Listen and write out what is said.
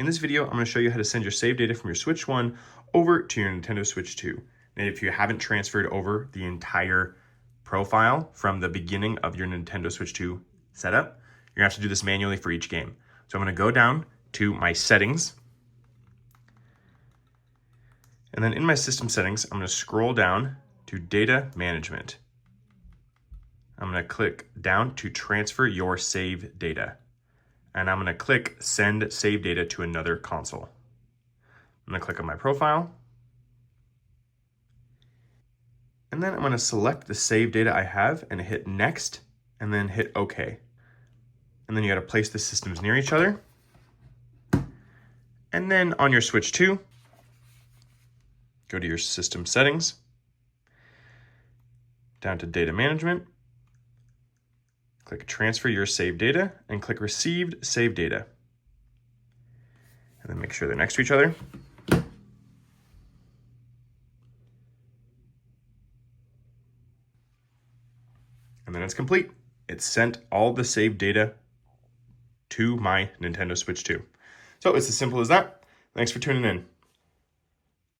In this video, I'm going to show you how to send your saved data from your Switch 1 over to your Nintendo Switch 2. And if you haven't transferred over the entire profile from the beginning of your Nintendo Switch 2 setup, you're going to have to do this manually for each game. So I'm going to go down to my settings. And then in my system settings, I'm going to scroll down to data management. I'm going to click down to transfer your save data. And I'm going to click send save data to another console. I'm going to click on my profile. And then I'm going to select the save data I have and hit next and then hit OK. And then you got to place the systems near each other. And then on your Switch 2, go to your system settings, down to data management, click transfer your saved data and click received saved data. And then make sure they're next to each other. And then it's complete. It sent all the saved data to my Nintendo Switch 2. So it's as simple as that. Thanks for tuning in.